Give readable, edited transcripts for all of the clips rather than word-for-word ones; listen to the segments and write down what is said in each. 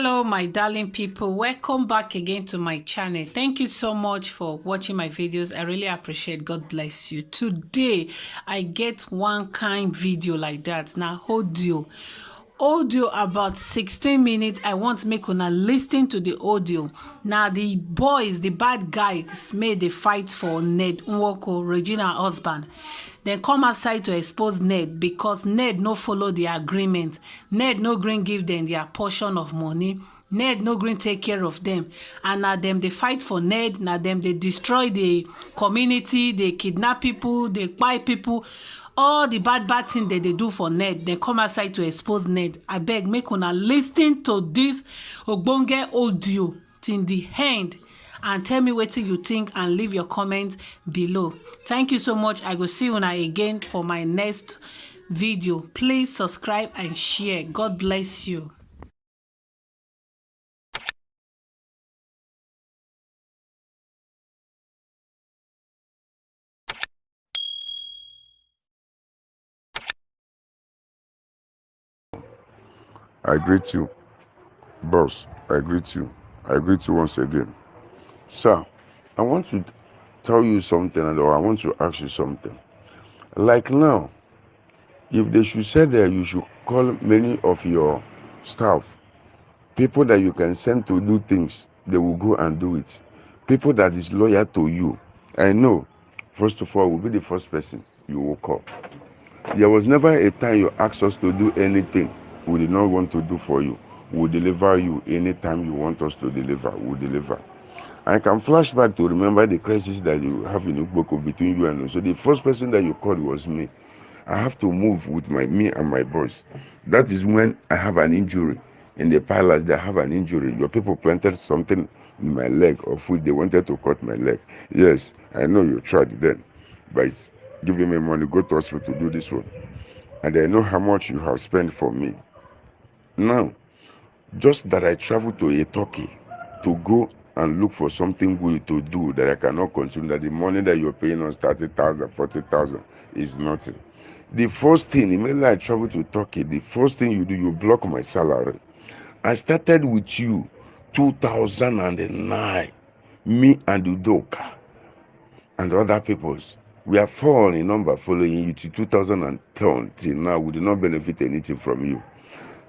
Hello my darling people, welcome back again to my channel. Thank you so much for watching my videos. I really appreciate. God bless you. Today I get one kind video like that. Now audio about 16 minutes. I want make una listen to the audio. Now the boys, the bad guys, made the fight for Ned Nwoko, Regina husband. Then come outside to expose Ned because Ned no follow the agreement. Ned no green give them their portion of money. Ned no green take care of them. And now them they fight for Ned. Now them they destroy the community. They kidnap people. They buy people. All the bad thing that they do for Ned. They come outside to expose Ned. I beg make una listen to this ogbonge audio till the end. And tell me what you think and leave your comments below. Thank you so much. I will see you now again for my next video. Please subscribe and share. God bless you. I greet you, boss. I greet you. I greet you once again. Sir, I want to tell you something, or I want to ask you something. Like now, if they should say that you should call many of your staff, people that you can send to do things, they will go and do it. People that is loyal to you. I know, first of all, will be the first person you will call. There was never a time you asked us to do anything we did not want to do for you. We'll deliver you anytime you want us to deliver. We'll deliver. I can flash back to remember the crisis that you have in Ugboko between you and us. So the first person that you called was me. I have to move with me and my boys. That is when I have an injury. In the palace, they have an injury. Your people planted something in my leg, of which they wanted to cut my leg. Yes, I know you tried then. By giving me money, go to hospital to do this one. And I know how much you have spent for me. Now, just that I traveled to a Turkey to go and look for something good to do that I cannot continue, that the money that you're paying us 30,000, 40,000 is nothing. The first thing, immediately I traveled to Turkey, the first thing you do, you block my salary. I started with you 2009, me and Udoka and other peoples. We are 4 in number following you to 2010 till now. We do not benefit anything from you.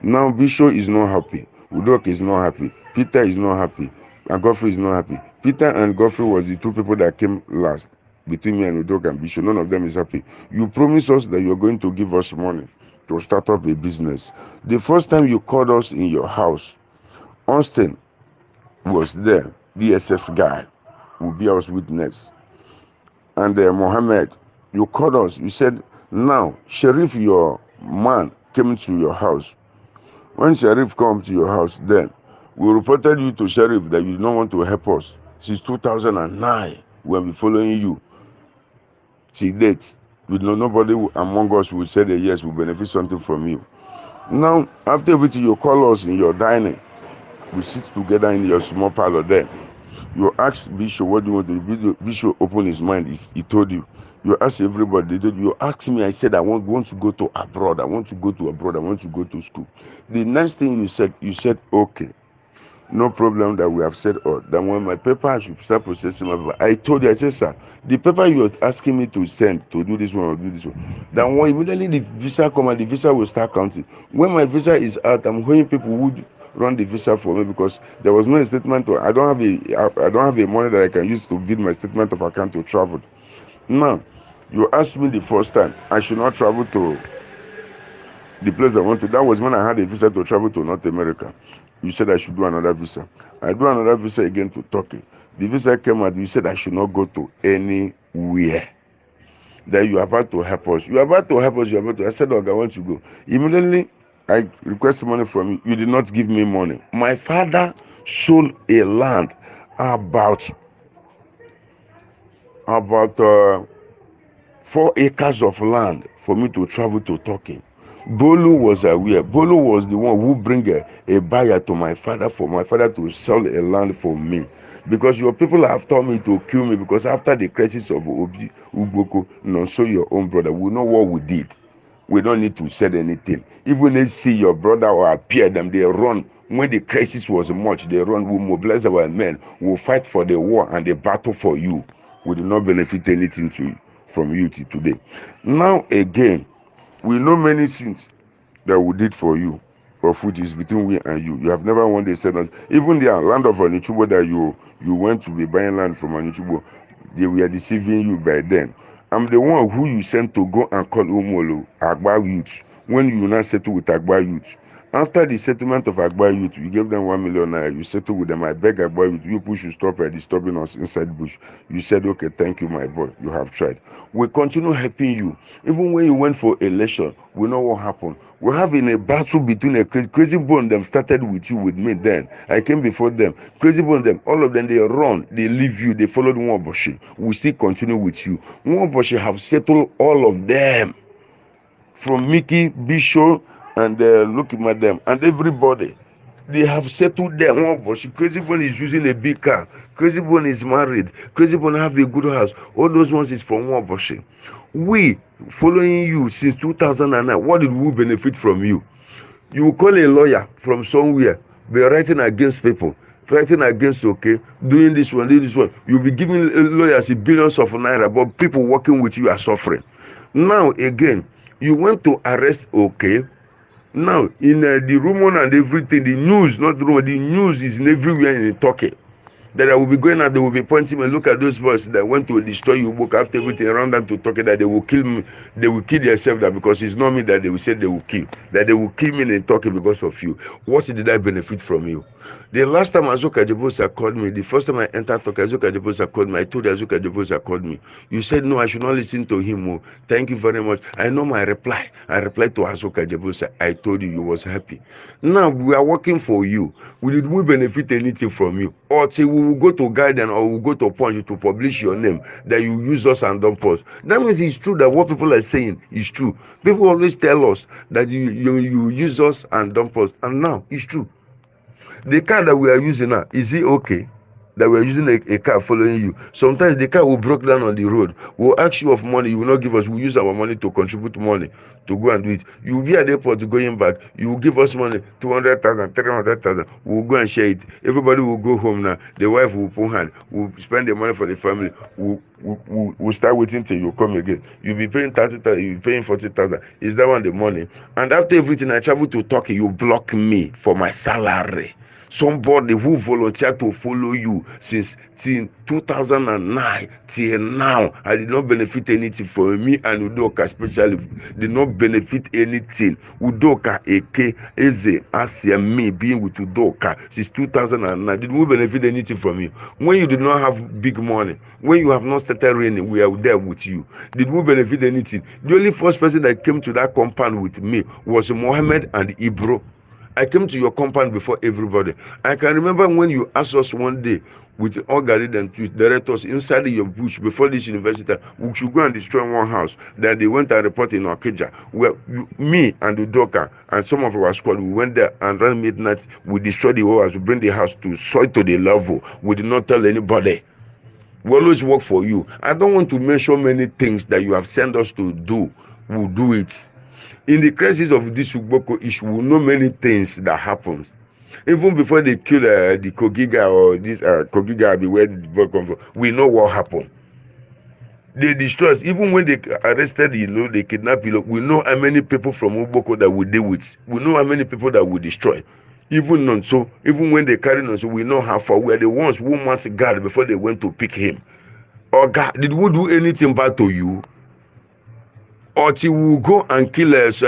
Now Bishop is not happy, Udok is not happy, Peter is not happy, and Godfrey is not happy. Peter and Godfrey was the 2 people that came last between me and Udok and Bishop. None of them is happy. You promised us that you're going to give us money to start up a business. The first time you called us in your house, Austin was there, DSS guy, will be our witness. And Mohammed, you called us, you said, now, Sheriff, your man, came to your house. When Sheriff comes to your house, then we reported you to Sheriff that you do not want to help us. Since 2009, we have been following you. See dates. We know nobody among us will say that yes, we benefit something from you. Now, after everything, you call us in your dining. We sit together in your small parlor there. You ask Bishop, what do you want to do? Bishop opened his mind. He told you. You ask everybody. You ask me. I said, I want to go to abroad. I want to go to abroad. I want to go to school. The next thing you said, okay, no problem that we have said all. Then when my paper, I should start processing my paper. I told you, I said, sir, the paper you were asking me to send to do this one or do this one. Then when immediately the visa come and the visa will start counting. When my visa is out, I'm hearing people who run the visa for me because there was no statement. I don't have a money that I can use to build my statement of account to travel. Now, you asked me the first time I should not travel to the place I want to. That was when I had a visa to travel to North America. You said I should do another visa. I do another visa again to Turkey. The visa came out. You said I should not go to anywhere. That you are about to help us. You are about to help us. I said, okay, I want to go. Immediately, I requested money from you. You did not give me money. My father sold a land about 4 acres of land for me to travel to Turkey. Bolu was aware. Bolu was the one who bring a buyer to my father for my father to sell a land for me. Because your people have told me to kill me because after the crisis of Obi Ugboko, so your own brother, we know what we did. We don't need to say anything. Even if they see your brother or appear them, they run When the crisis was much, they run, we mobilize our men, we'll fight for the war and the battle for you. We do not benefit anything from you till today. Now again, we know many things that we did for you, but which is between we and you. You have never one day said that. Even the land of Anichubo that you went to be buying land from Anichubo, they were deceiving you by then. I'm the one who you sent to go and call Umolo, Agba youth, when you now settle with Agba youth. After the settlement of Agba youth, you gave them 1 million naira, you settle with them. I beg Agba youth, you push, you stop disturbing us inside bush. You said, okay, thank you, my boy, you have tried. We continue helping you. Even when you went for election, we know what happened. We have in a battle between a Crazy Bone, them started with you, with me then. I came before them. Crazy Bone, them, all of them, they run, they leave you, they followed Nwaoboshi. We still continue with you. Nwaoboshi have settled all of them. From Mickey, Bishop, and look at them, and everybody. They have settled them. Nwaoboshi, Crazy Bone is using a big car. Crazy Bone is married. Crazy Bone have a good house. All those ones is from Nwaoboshi. We, following you since 2009, what did we benefit from you? You will call a lawyer from somewhere, be writing against people, writing against, okay, doing this one. You'll be giving lawyers billions of naira, but people working with you are suffering. Now, again, you went to arrest, okay. Now, in the rumor and everything, the news, not the rumor, the news is everywhere in Turkey. That I will be going out, they will be pointing and look at those boys that went to destroy you book after everything around them to talk that they will kill me, they will kill themselves that because it's not me that they will say they will kill, that they will kill me in Turkey because of you. What did I benefit from you? The last time Azuka Jebosa called me, the first time I entered Turkey, Azuka Jebosa called me. I told Azuka Jebosa called me. You said no, I should not listen to him. Oh, thank you very much. I know my reply. I replied to Azuka Jebosa. I told you was happy. Now we are working for you. Did we benefit anything from you? Or say we will go to Guardian or we will go to Punch to publish your name that you use us and don't post. That means it's true that what people are saying is true. People always tell us that you use us and don't post, and now it's true. The car that we are using now, is it okay that we are using a car following you? Sometimes the car will break down on the road. We'll ask you of money, you will not give us. We'll use our money to contribute money to go and do it. You will be at the airport going back. You will give us money, 200,000, 300,000. We'll go and share it. Everybody will go home now. The wife will put hand. We'll spend the money for the family. We'll start waiting till you come again. You'll be paying 30,000. You'll be paying 40,000. Is that one the money? And after everything, I travel to Turkey. You block me for my salary. Somebody who volunteered to follow you since 2009 till now, I did not benefit anything from me and Udoka, especially did not benefit anything. Udoka, Eke, Eze, Asia, me being with Udoka since 2009, did we benefit anything from you? When you did not have big money, when you have not started raining, we are there with you. Did we benefit anything? The only first person that came to that compound with me was Mohammed and Ibro. I came to your compound before everybody. I can remember when you asked us one day with all guided and to direct us inside your bush before this university, we should go and destroy one house that they went and reported in Okija. Where me and Udoka and some of our squad, we went there and around midnight, we destroyed the whole house, we bring the house to soil to the level. We did not tell anybody. We always work for you. I don't want to mention many things that you have sent us to do. We'll do it. In the crisis of this Ugboko issue, we know many things that happened. Even before they kill the Kogiga or this Kogiga, where the boy come from, we know what happened. They destroyed. Even when they arrested, they kidnapped. We know how many people from Ugboko that we deal with. We know how many people that we destroy. Even Nonso, even when they carry Nonso, we know how far. We are the ones who must guard before they went to pick him. Or God, did we do anything bad to you? Or till we will go and kill us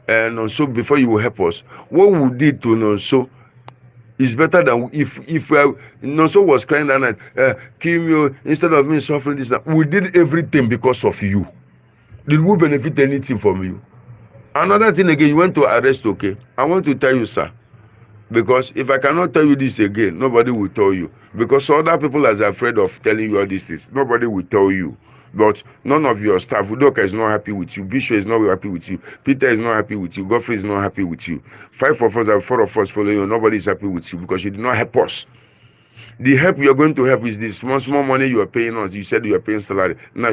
Nonso before you will help us. What we did to Nonso is better than if Nonso was crying that night, kill me instead of me suffering this. We did everything because of you. Did we benefit anything from you? Another thing again, you went to arrest, okay? I want to tell you, sir, because if I cannot tell you this again, nobody will tell you. Because other people are afraid of telling you all these things. Nobody will tell you. But none of your staff, Udoka is not happy with you, Bishop is not happy with you, Peter is not happy with you, Godfrey is not happy with you. 5 of us and 4 of us following you, nobody is happy with you because you did not help us. The help you are going to help is the small money you are paying us. You said you are paying salary. Now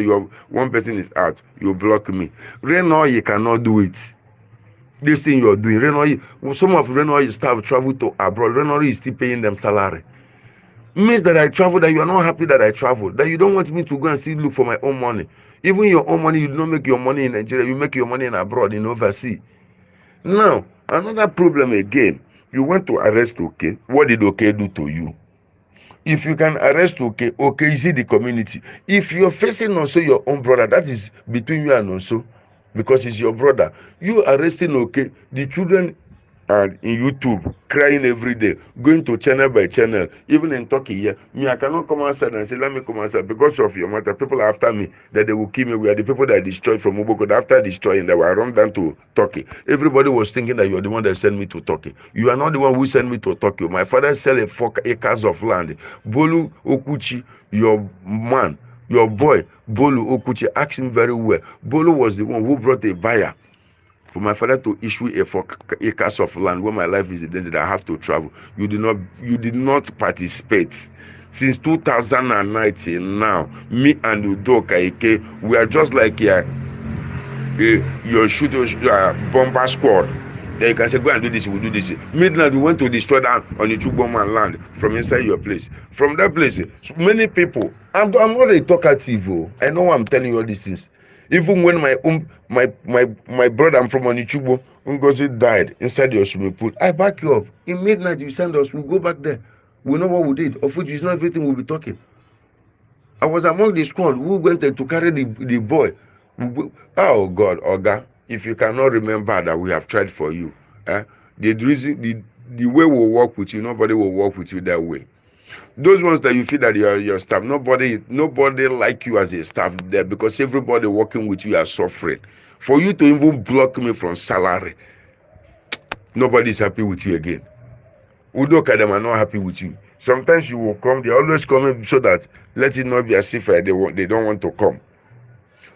one person is out. You block me. Right now you cannot do it. This thing you're doing, some of Renoir staff travel to abroad. Renoir is still paying them salary. Means that I travel, that you are not happy that I travel, that you don't want me to go and still look for my own money. Even your own money, you do not make your money in Nigeria, you make your money in abroad, in overseas. Now, another problem again, you want to arrest OK. What did OK do to you? If you can arrest OK, OK is in the community. If you're facing also your own brother, that is between you and also, because it's your brother. You arresting OK, the children are in YouTube crying every day, going to channel by channel, even in Turkey here. Me, I cannot come outside and say, let me come outside because of your matter. People are after me, that they will kill me. We are the people that destroyed from Uboko. After destroying, they were run down to Turkey. Everybody was thinking that you are the one that sent me to Turkey. You are not the one who sent me to Turkey. My father sell 4 acres of land. Bolu Okuchi, your man, your boy, Bolu Okuchi, asked him very well. Bolu was the one who brought a buyer for my father to issue a 4 acres of land where my life is in danger, that I have to travel. You did not participate. Since 2019 now, me and Udoka Ike, we are just like your bomber squad. Then you can say, go and do this, we'll do this. Midnight, we went to destroy that on the Chugboman land from inside your place. From that place, so many people, I'm not a talkative. I know I'm telling you all these things. Even when my brother, I'm from Onichugbo, Ngozi died inside your swimming pool, I back you up. In midnight, you send us, we go back there. We know what we did. Of which is not everything we'll be talking. I was among the squad who went there to carry the boy. Oh God, Oga, if you cannot remember that we have tried for you, the way we'll work with you, nobody will work with you that way. Those ones that you feel that your staff, nobody like you as a staff there, because everybody working with you are suffering. For you to even block me from salary, nobody is happy with you again. Udoka, them are not happy with you. Sometimes you will come, they always come so that let it not be as if they don't want to come.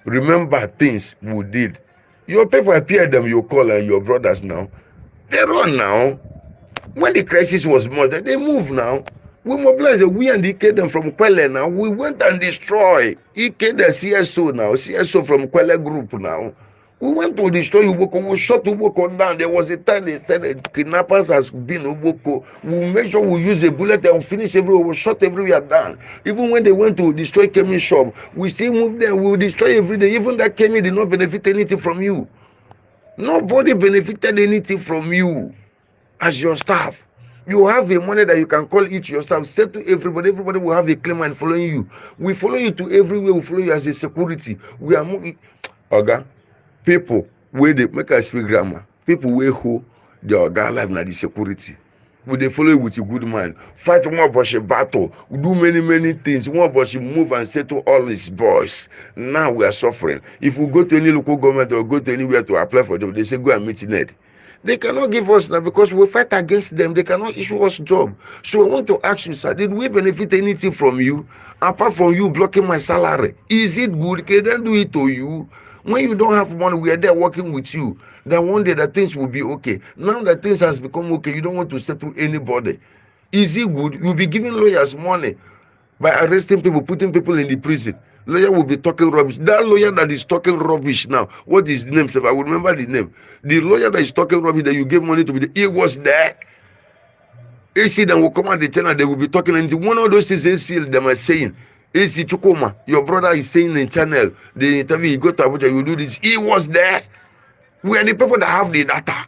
Remember things we did. Your people appear them, you call your brothers now. They run now. When the crisis was more, they move now. We mobilize, we and EK them from Kwele now. We went and destroy EK the CSO now, CSO from Kwele group now. We went to destroy Uboko. We shot Uboko down. There was a time they said that kidnappers has been Uboko. We made sure we use a bullet and finish everywhere. We shot everywhere down. Even when they went to destroy Kemi shop, we still moved there. We will destroy every day. Even that Kemi did not benefit anything from you. Nobody benefited anything from you as your staff. You have a money that you can call each your staff. Say to everybody, everybody will have a claimant following you. We follow you to everywhere. We follow you as a security. We are moving. Oga, people where they make us speak grammar. People where who the Oga life na the security. We they follow you with a good mind. Fight more about a battle. We do many things. More about move and settle all his boys. Now we are suffering. If we go to any local government or go to anywhere to apply for job, they say go and meet Ned. They cannot give us now because we fight against them. They cannot issue us job. So I want to ask you, sir, did we benefit anything from you apart from you blocking my salary? Is it good? Can they do it to you? When you don't have money, we are there working with you. Then one day that things will be okay. Now that things has become okay, you don't want to settle anybody. Is it good? You'll be giving lawyers money by arresting people, putting people in the prison. Lawyer will be talking rubbish. That lawyer that is talking rubbish now, what is the name? I will remember the name. The lawyer that is talking rubbish that you gave money to be there, he was there. AC then will come out the channel, they will be talking anything. One of those things AC them are saying, AC Chukuma, your brother is saying in channel, the interview, you go to Abuja, you do this. He was there. We are the people that have the data.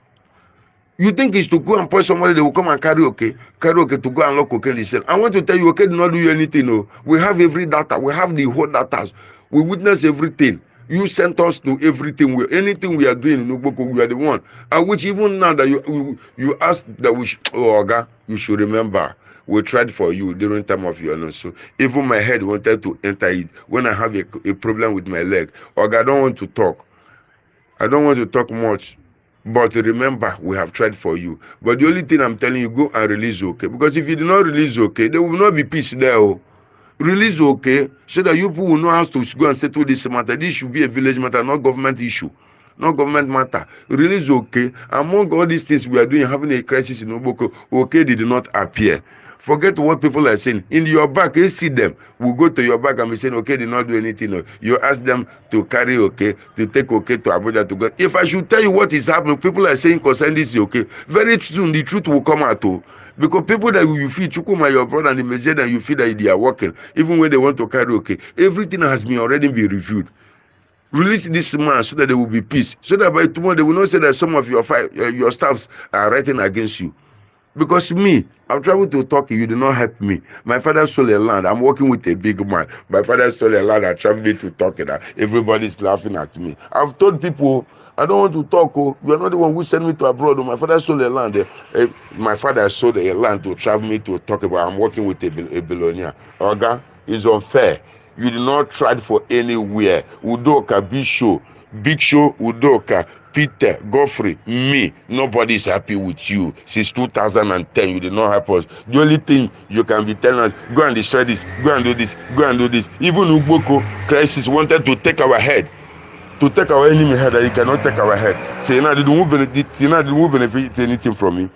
You think it's to go and point somebody, they will come and carry okay to go and lock cocaine itself. I want to tell you, okay, do not do anything. No, we have every data. We have the whole data. We witness everything. You sent us to everything. Anything we are doing in Uboko, we are the one. And which even now that you asked that we Oga, you should remember. We tried for you during time of your nose. So even my head wanted to enter it when I have a problem with my leg. Oga, I don't want to talk. I don't want to talk much. But remember, we have tried for you. But the only thing I'm telling you, go and release okay. Because if you do not release okay, there will not be peace there. Oh. Release okay, so that you people will know how to go and settle this matter. This should be a village matter, not government issue. Not government matter. Release okay. Among all these things we are doing, having a crisis in Uboko, okay did not appear. Forget what people are saying. In your back, you see them. We go to your back and be saying, okay, did not do anything. No. You ask them to carry okay, to take okay to Abuja to go. If I should tell you what is happening, people are saying concern this is okay. Very soon the truth will come out too. Because people that you feel, Chukuma, your brother, and the Messiah, and you feel that they are working, even when they want to carry okay, everything has been already been reviewed. Release this man so that there will be peace. So that by tomorrow they will not say that some of your staffs are writing against you. Because me, I've traveled to Turkey, you did not help me. My father sold a land. I'm working with a big man. My father sold a land. I traveled to Turkey. That everybody's laughing at me. I've told people, I don't want to talk. Oh, you are not the one who sent me to abroad. Oh, my father sold a land. My father sold a land to travel me to Turkey, but I'm working with a billionaire. Oga, it's unfair. You did not try for anywhere. Udoka, Big Show, Udoka, Peter, Godfrey, me. Nobody is happy with you. Since 2010, you did not help us. The only thing you can be telling us, go and destroy this, go and do this, go and do this. Even Ugboko crisis wanted to take our head, to take our enemy head, and he cannot take our head. Say, now didn't move benefit anything from me.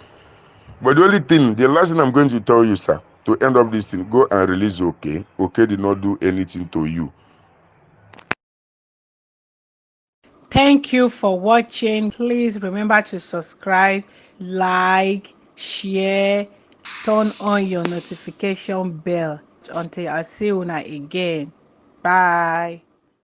But the only thing, the last thing I'm going to tell you, sir, to end up this thing, go and release okay. Okay did not do anything to you. Thank you for watching. Please remember to subscribe, like, share, turn on your notification bell. Until I see you again. Bye.